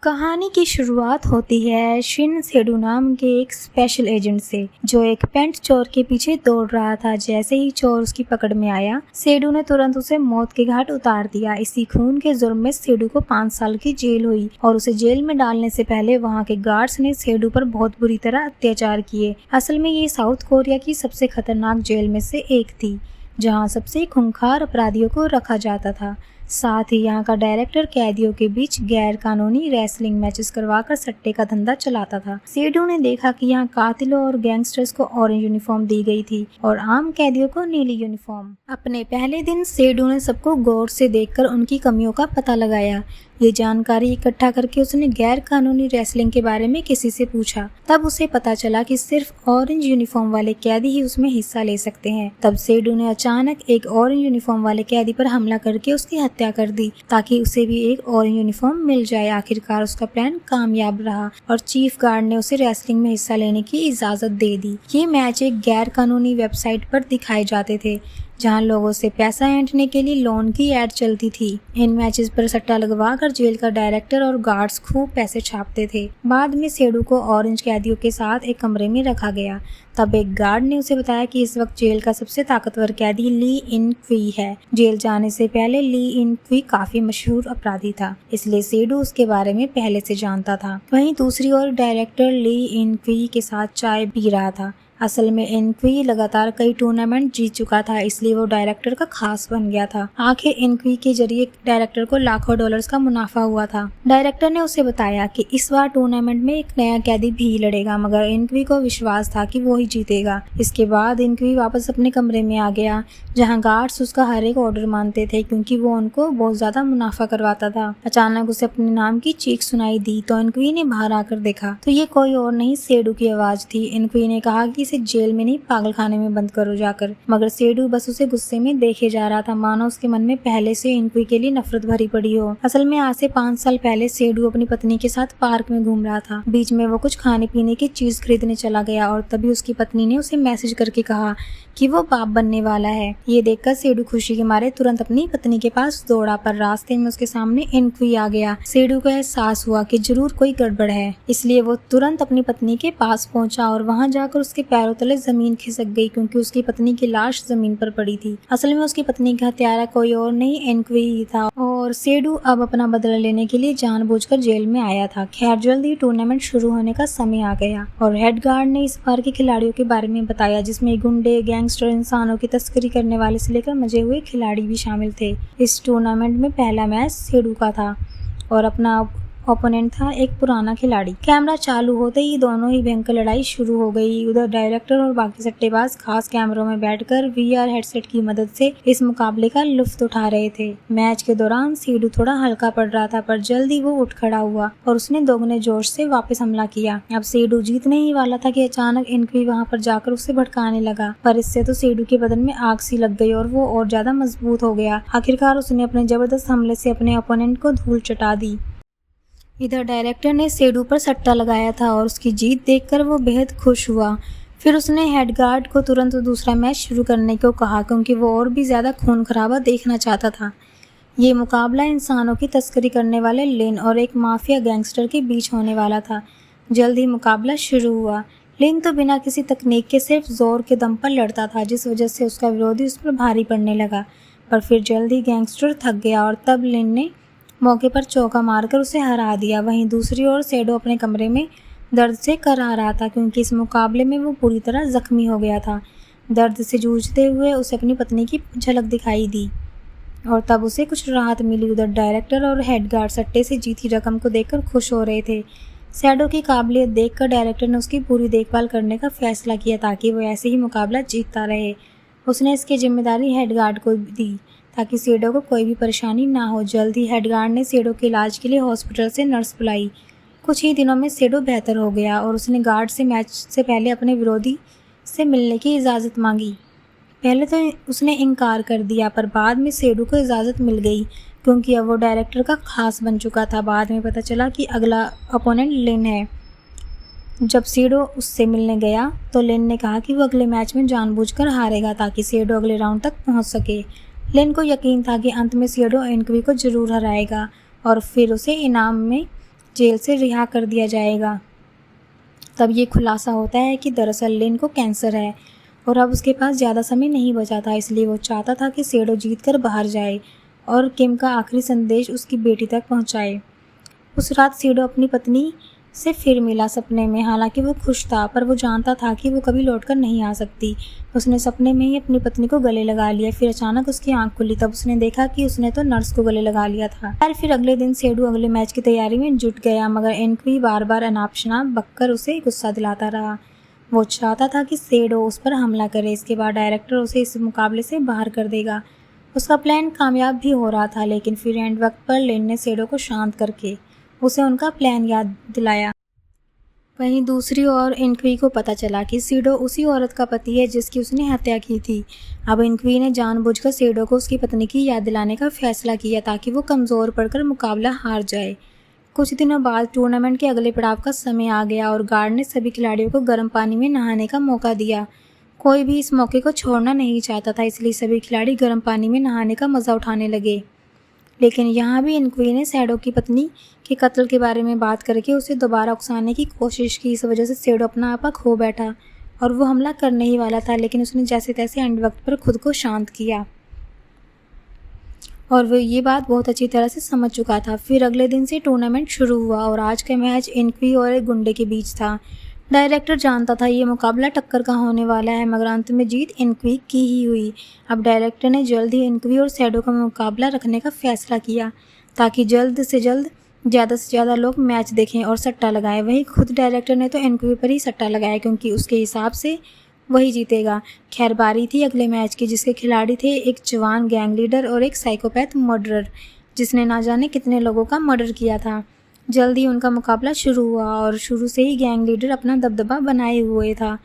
कहानी की शुरुआत होती है शिन सेडू नाम के एक स्पेशल एजेंट से, जो एक पेंट चोर के पीछे दौड़ रहा था। जैसे ही चोर उसकी पकड़ में आया, सेडू ने तुरंत उसे मौत के घाट उतार दिया। इसी खून के जुर्म में सेडू को 5 साल की जेल हुई और उसे जेल में डालने से पहले वहाँ के गार्ड्स ने सेडू पर बहुत बुरी तरह अत्याचार किए। असल में ये साउथ कोरिया की सबसे खतरनाक जेल में से एक थी, जहाँ सबसे खूंखार अपराधियों को रखा जाता था। साथ ही यहाँ का डायरेक्टर कैदियों के बीच गैर कानूनी रेसलिंग मैचेस करवाकर सट्टे का धंधा चलाता था। सेडू ने देखा कि यहाँ कातिलों और गैंगस्टर्स को ऑरेंज यूनिफॉर्म दी गई थी और आम कैदियों को नीली यूनिफॉर्म। अपने पहले दिन सेडू ने सबको गौर से देखकर उनकी कमियों का पता लगाया। ये जानकारी इकट्ठा करके उसने गैर कानूनी रेसलिंग के बारे में किसी से पूछा। तब उसे पता चला कि सिर्फ ऑरेंज यूनिफॉर्म वाले कैदी ही उसमें हिस्सा ले सकते हैं। तब सेडू ने अचानक एक ऑरेंज यूनिफॉर्म वाले कैदी पर हमला करके उसकी हत्या कर दी, ताकि उसे भी एक ऑरेंज यूनिफॉर्म मिल जाए। आखिरकार उसका प्लान कामयाब रहा और चीफ गार्ड ने उसे रेसलिंग में हिस्सा लेने की इजाजत दे दी। ये मैच एक गैर कानूनी वेबसाइट पर दिखाए जाते थे, जहां लोगों से पैसा ऐंठने के लिए लोन की ऐड चलती थी। इन मैचेस पर सट्टा लगवाकर जेल का डायरेक्टर और गार्ड्स खूब पैसे छापते थे। बाद में सेडू को ऑरेंज कैदियों के साथ एक कमरे में रखा गया। तब एक गार्ड ने उसे बताया कि इस वक्त जेल का सबसे ताकतवर कैदी ली इन क्वी है। जेल जाने से पहले ली इन क्वी काफी मशहूर अपराधी था, इसलिए सेडू उसके बारे में पहले से जानता था। वहीं दूसरी ओर डायरेक्टर ली इन क्वी के साथ चाय पी रहा था। असल में इनक्वी लगातार कई टूर्नामेंट जीत चुका था, इसलिए वो डायरेक्टर का खास बन गया था। आखिर इनक्वी के जरिए डायरेक्टर को लाखों डॉलर्स का मुनाफा हुआ था। डायरेक्टर ने उसे बताया कि इस बार टूर्नामेंट में एक नया कैदी भी लड़ेगा, मगर इनक्वी को विश्वास था कि वो ही जीतेगा। इसके बाद इनक्वी वापस अपने कमरे में आ गया, जहाँ गार्ड्स उसका हर एक ऑर्डर मानते थे, क्योंकि वो उनको बहुत ज्यादा मुनाफा करवाता था। अचानक उसे अपने नाम की चीख सुनाई दी, तो इनक्वी ने बाहर आकर देखा तो ये कोई और नहीं, सेडू की आवाज थी। इनक्वी ने कहा कि इसे जेल में नहीं, पागल खाने में बंद करो जाकर। मगर सेडू बस उसे गुस्से में देखे जा रहा था, मानो उसके मन में पहले से इनक्वी के लिए नफरत भरी पड़ी हो। असल में आज से 5 साल पहले सेडू अपनी पत्नी के साथ पार्क में घूम रहा था। बीच में वो कुछ खाने पीने की चीज खरीदने चला गया और तभी उसकी पत्नी ने उसे मैसेज करके कहा कि वो बाप बनने वाला है। ये देखकर सेडू खुशी के मारे तुरंत अपनी पत्नी के पास दौड़ा, पर रास्ते में उसके सामने इनक्वी आ गया। सेडू को एहसास हुआ कि जरूर कोई गड़बड़ है, इसलिए वो तुरंत अपनी पत्नी के पास पहुंचा और वहां जाकर उसके पैरों तले जमीन खिसक गई, क्योंकि उसकी पत्नी की लाश जमीन पर पड़ी थी। असल में उसकी पत्नी का हत्यारा कोई और नहीं, इनक्वी ही था और सेडू अब अपना बदला लेने के लिए जानबूझकर जेल में आया था। खैर, जल्द ही टूर्नामेंट शुरू होने का समय आ गया और हेड गार्ड ने इस बार के खिलाड़ियों के बारे में बताया, जिसमें गुंडे, गैंगस्टर, इंसानों की तस्करी करने वाले से लेकर मजे हुए खिलाड़ी भी शामिल थे। इस टूर्नामेंट में पहला मैच सेडू का था और अपना ओपोनेंट था एक पुराना खिलाड़ी। कैमरा चालू होते ही दोनों ही भयंकर लड़ाई शुरू हो गई। उधर डायरेक्टर और बाकी सट्टेबाज खास कैमरों में बैठकर वीआर हेडसेट की मदद से इस मुकाबले का लुत्फ उठा रहे थे। मैच के दौरान सेडू थोड़ा हल्का पड़ रहा था, पर जल्दी वो उठ खड़ा हुआ और उसने दोगुने जोश से वापस हमला किया। अब सेडू जीतने ही वाला था कि अचानक इनक्वी वहां पर जाकर उसे भड़काने लगा, पर इससे तो सेडू के बदन में आग सी लग गई और वो और ज्यादा मजबूत हो गया। आखिरकार उसने अपने जबरदस्त हमले से अपने ओपोनेंट को धूल चटा दी। इधर डायरेक्टर ने सेडू पर सट्टा लगाया था और उसकी जीत देखकर वो बेहद खुश हुआ। फिर उसने हेड गार्ड को तुरंत दूसरा मैच शुरू करने को कहा, क्योंकि वो और भी ज्यादा खून खराबा देखना चाहता था। ये मुकाबला इंसानों की तस्करी करने वाले लिन और एक माफिया गैंगस्टर के बीच होने वाला था। जल्द ही मुकाबला शुरू हुआ। लिन तो बिना किसी तकनीक के सिर्फ जोर के दम पर लड़ता था, जिस वजह से उसका विरोधी उस पर भारी पड़ने लगा। पर फिर जल्द ही गैंगस्टर थक गया और तब लिन ने मौके पर चौका मारकर उसे हरा दिया। वहीं दूसरी ओर सेडो अपने कमरे में दर्द से कराह रहा था, क्योंकि इस मुकाबले में वो पूरी तरह जख्मी हो गया था। दर्द से जूझते हुए उसे अपनी पत्नी की झलक दिखाई दी और तब उसे कुछ राहत मिली। उधर डायरेक्टर और हेड गार्ड सट्टे से जीती रकम को देखकर खुश हो रहे थे। सेडो की काबिलियत देखकर डायरेक्टर ने उसकी पूरी देखभाल करने का फैसला किया, ताकि वो ऐसे ही मुकाबला जीतता रहे। उसने इसकी जिम्मेदारी हेड गार्ड को दी, ताकि सेडो को कोई भी परेशानी ना हो। जल्द ही हेड गार्ड ने सेडो के इलाज के लिए हॉस्पिटल से नर्स बुलाई। कुछ ही दिनों में सेडो बेहतर हो गया और उसने गार्ड से मैच से पहले अपने विरोधी से मिलने की इजाज़त मांगी। पहले तो उसने इनकार कर दिया, पर बाद में सेडो को इजाज़त मिल गई, क्योंकि अब वो डायरेक्टर का खास बन चुका था। बाद में पता चला कि अगला अपोनेंट लिन है। जब सेडो उससे मिलने गया तो लिन ने कहा कि वो अगले मैच में जानबूझकर हारेगा, ताकि सेडो अगले राउंड तक पहुंच सके। लिन को यकीन था कि अंत में सेडो इनक्वी को जरूर हराएगा और फिर उसे इनाम में जेल से रिहा कर दिया जाएगा। तब ये खुलासा होता है कि दरअसल लिन को कैंसर है और अब उसके पास ज़्यादा समय नहीं बचा था, इसलिए वो चाहता था कि शेडो जीत कर बाहर जाए और किम का आखिरी संदेश उसकी बेटी तक पहुंचाए। उस रात शेडो अपनी पत्नी से फिर मिला सपने में। हालांकि वो खुश था, पर वो जानता था कि वो कभी लौटकर नहीं आ सकती। उसने सपने में ही अपनी पत्नी को गले लगा लिया। फिर अचानक उसकी आंख खुली, तब उसने देखा कि उसने तो नर्स को गले लगा लिया था। फिर अगले दिन शेडो अगले मैच की तैयारी में जुट गया, मगर इनक्वी बार बार अनाप शनाप बककर उसे गुस्सा दिलाता रहा। वो चाहता था कि शेडो उस पर हमला करे। इसके बाद डायरेक्टर उसे इस मुकाबले से बाहर कर देगा। उसका प्लान कामयाब भी हो रहा था, लेकिन फिर एंड वक्त पर लिन ने शेडो को शांत करके उसे उनका प्लान याद दिलाया। वहीं दूसरी ओर इनक्वी को पता चला कि शेडो उसी औरत का पति है जिसकी उसने हत्या की थी। अब इनक्वी ने जानबूझकर शेडो को उसकी पत्नी की याद दिलाने का फैसला किया ताकि वो कमज़ोर पड़कर मुकाबला हार जाए। कुछ दिनों बाद टूर्नामेंट के अगले पड़ाव का समय आ गया और गार्ड ने सभी खिलाड़ियों को गर्म पानी में नहाने का मौका दिया। कोई भी इस मौके को छोड़ना नहीं चाहता था, इसलिए सभी खिलाड़ी गर्म पानी में नहाने का मज़ा उठाने लगे। लेकिन यहाँ भी इनक्वी ने शेडो की पत्नी के कत्ल के बारे में बात करके उसे दोबारा उकसाने की कोशिश की। इस वजह से शेडो अपना आपा खो बैठा और वो हमला करने ही वाला था, लेकिन उसने जैसे तैसे एंड वक्त पर खुद को शांत किया और वो ये बात बहुत अच्छी तरह से समझ चुका था। फिर अगले दिन से टूर्नामेंट शुरू हुआ और आज का मैच इनक्वी और एक गुंडे के बीच था। डायरेक्टर जानता था ये मुकाबला टक्कर का होने वाला है, मगर अंत में जीत इनक्वी की ही हुई। अब डायरेक्टर ने जल्द ही इनक्वी और शेडो का मुकाबला रखने का फैसला किया ताकि जल्द से ज़्यादा लोग मैच देखें और सट्टा लगाएं। वहीं खुद डायरेक्टर ने तो इनक्वी पर ही सट्टा लगाया, क्योंकि उसके हिसाब से वही जीतेगा। खैर, बारी थी अगले मैच की, जिसके खिलाड़ी थे एक जवान गैंग लीडर और एक साइकोपैथ मर्डरर जिसने ना जाने कितने लोगों का मर्डर किया था। जल्द ही उनका मुकाबला शुरू हुआ और शुरू से ही गैंग लीडर अपना दबदबा बनाए हुए था।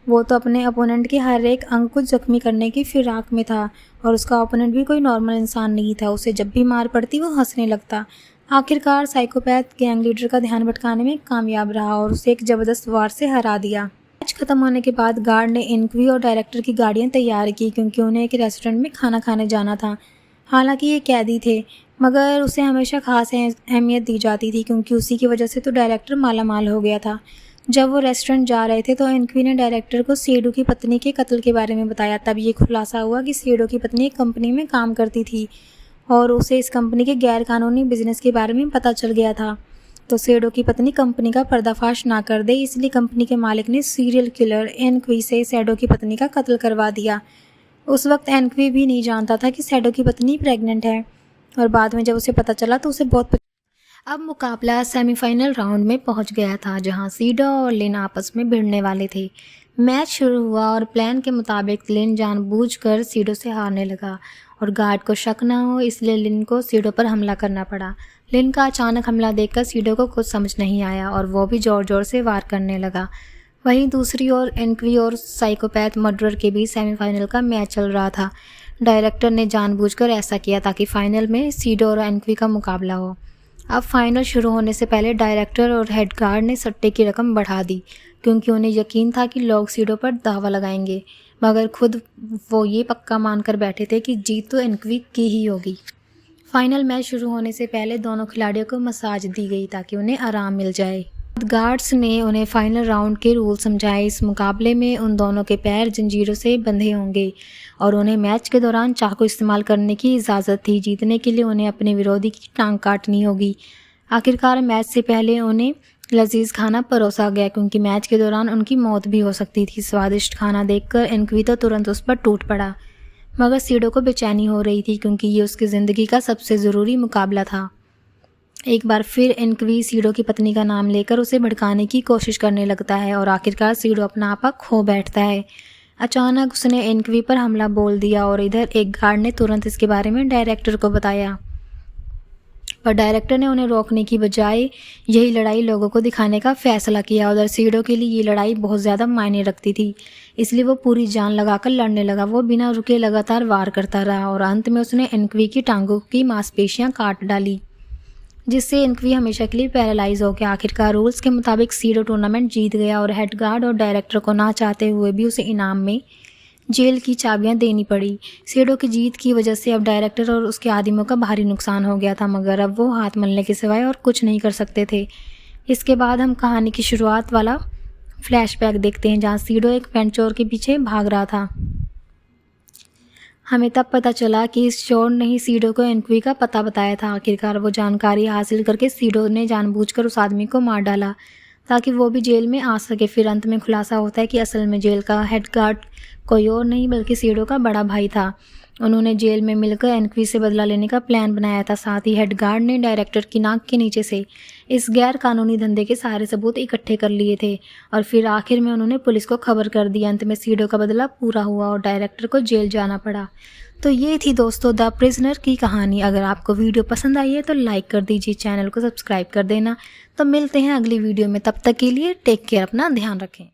वो तो अपने ओपोनेंट के हर एक अंग को जख्मी करने की फिराक में था और उसका ओपोनेंट भी कोई नॉर्मल इंसान नहीं था। उसे जब भी मार पड़ती वो हंसने लगता। आखिरकार साइकोपैथ गैंग लीडर का ध्यान भटकाने में कामयाब रहा और उसे एक ज़बरदस्त वार से हरा दिया। मैच खत्म होने के बाद गार्ड ने इनक्वी और डायरेक्टर की गाड़ियाँ तैयार की, क्योंकि उन्हें एक रेस्टोरेंट में खाना खाने जाना था। हालांकि ये कैदी थे, मगर उसे हमेशा खास अहमियत दी जाती थी, क्योंकि उसी की वजह से तो डायरेक्टर माला माल हो गया था। जब वो रेस्टोरेंट जा रहे थे तो इनक्वी ने डायरेक्टर को शेडो की पत्नी के कत्ल के बारे में बताया। तब ये खुलासा हुआ कि शेडो की पत्नी एक कंपनी में काम करती थी और उसे इस कंपनी के गैर कानूनी बिजनेस के बारे में पता चल गया था। तो शेडो की पत्नी कंपनी का पर्दाफाश ना कर दे, इसलिए कंपनी के मालिक ने सीरियल किलर इनक्वी से शेडो की पत्नी का कत्ल करवा दिया। उस वक्त इनक्वी भी नहीं जानता था कि शेडो की पत्नी प्रेग्नेंट है और बाद में जब उसे पता चला तो उसे बहुत। अब मुकाबला सेमीफाइनल राउंड में पहुंच गया था, जहां शेडो और लिन आपस में भिड़ने वाले थे। मैच शुरू हुआ और प्लान के मुताबिक लिन जानबूझकर शेडो से हारने लगा और गार्ड को शक न हो, इसलिए लिन को शेडो पर हमला करना पड़ा। लिन का अचानक हमला देखकर शेडो को कुछ समझ नहीं आया और वो भी ज़ोर ज़ोर से वार करने लगा। वहीं दूसरी ओर इनक्वी और साइकोपैथ मर्डरर के बीच सेमीफाइनल का मैच चल रहा था। डायरेक्टर ने जानबूझकर ऐसा किया ताकि फाइनल में शेडो और इनक्वी का मुकाबला हो। अब फाइनल शुरू होने से पहले डायरेक्टर और हेड गार्ड ने सट्टे की रकम बढ़ा दी, क्योंकि उन्हें यकीन था कि लोग शेडो पर दावा लगाएंगे, मगर खुद वो ये पक्का मानकर बैठे थे कि जीत तो इनक्वी की ही होगी। फाइनल मैच शुरू होने से पहले दोनों खिलाड़ियों को मसाज दी गई ताकि उन्हें आराम मिल जाए। गार्ड्स ने उन्हें फाइनल राउंड के रूल समझाए। इस मुकाबले में उन दोनों के पैर जंजीरों से बंधे होंगे और उन्हें मैच के दौरान चाकू इस्तेमाल करने की इजाज़त थी। जीतने के लिए उन्हें अपने विरोधी की टांग काटनी होगी। आखिरकार मैच से पहले उन्हें लजीज खाना परोसा गया, क्योंकि मैच के दौरान उनकी मौत भी हो सकती थी। स्वादिष्ट खाना देखकर इनक्वी तो तुरंत उस पर टूट पड़ा, मगर शेडो को बेचैनी हो रही थी, क्योंकि ये उसकी ज़िंदगी का सबसे ज़रूरी मुकाबला था। एक बार फिर इनक्वी शेडो की पत्नी का नाम लेकर उसे भड़काने की कोशिश करने लगता है और आखिरकार शेडो अपना आपा खो बैठता है। अचानक उसने इनक्वी पर हमला बोल दिया और इधर एक गार्ड ने तुरंत इसके बारे में डायरेक्टर को बताया, पर डायरेक्टर ने उन्हें रोकने की बजाय यही लड़ाई लोगों को दिखाने का फैसला किया। उधर शेडो के लिए ये लड़ाई बहुत ज़्यादा मायने रखती थी, इसलिए वो पूरी जान लगाकर लड़ने लगा। वो बिना रुके लगातार वार करता रहा और अंत में उसने इनक्वी की टांगों की मांसपेशियां काट डाली, जिससे इनक्वी हमेशा के लिए पैरालाइज हो गया। आखिरकार रूल्स के मुताबिक शेडो टूर्नामेंट जीत गया और हेड गार्ड और डायरेक्टर को ना चाहते हुए भी उसे इनाम में जेल की चाबियां देनी पड़ी। सेडो की जीत की वजह से अब डायरेक्टर और उसके आदिमों का भारी नुकसान हो गया था, मगर अब वो हाथ मलने के सिवाय और कुछ नहीं कर सकते थे। इसके बाद हम कहानी की शुरुआत वाला फ्लैशबैक देखते हैं, जहाँ सीडो एक पेंट चोर के पीछे भाग रहा था। हमें तब पता चला कि इस चोर ने ही सीडो को एनक्वी का पता बताया था। आखिरकार वो जानकारी हासिल करके सीडो ने जानबूझकर उस आदमी को मार डाला ताकि वो भी जेल में आ सके। फिर अंत में खुलासा होता है कि असल में जेल का हेड गार्ड कोई और नहीं बल्कि सीडो का बड़ा भाई था। उन्होंने जेल में मिलकर एनक्वी से बदला लेने का प्लान बनाया था। साथ ही हेड गार्ड ने डायरेक्टर की नाक के नीचे से इस गैर कानूनी धंधे के सारे सबूत इकट्ठे कर लिए थे और फिर आखिर में उन्होंने पुलिस को खबर कर दी। अंत में सीडो का बदला पूरा हुआ और डायरेक्टर को जेल जाना पड़ा। तो ये थी दोस्तों द प्रिजनर की कहानी। अगर आपको वीडियो पसंद आई है तो लाइक कर दीजिए, चैनल को सब्सक्राइब कर देना। तो मिलते हैं अगली वीडियो में, तब तक के लिए टेक केयर, अपना ध्यान रखें।